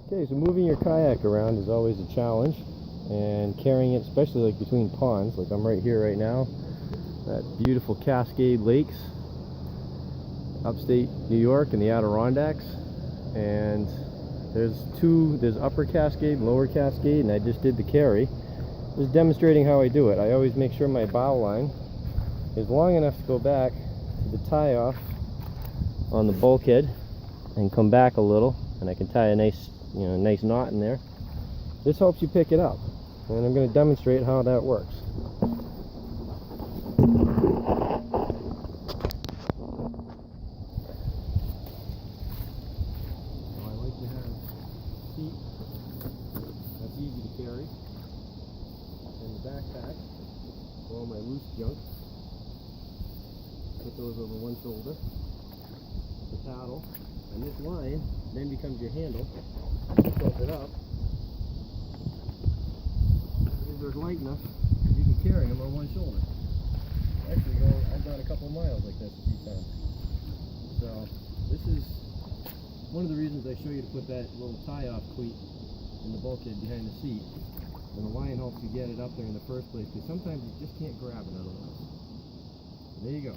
Okay, so moving your kayak around is always a challenge, and carrying it, especially like between ponds, like I'm right here right now, at beautiful Cascade Lakes, upstate New York in the Adirondacks. And there's Upper Cascade, Lower Cascade, and I just did the carry. Just demonstrating how I do it. I always make sure my bow line is long enough to go back to the tie off on the bulkhead and come back a little, and I can tie a nice knot in there. This helps you pick it up, and I'm going to demonstrate how that works. I like to have feet that's easy to carry, and the backpack for all my loose junk. Put those over one shoulder, the paddle, and this line then becomes your handle. Tilt it up. If they're light enough, you can carry them on one shoulder. Actually, I've gone a couple miles like this a few times. So this is one of the reasons I show you to put that little tie-off cleat in the bulkhead behind the seat. And the line helps you get it up there in the first place, because sometimes you just can't grab it otherwise. There you go.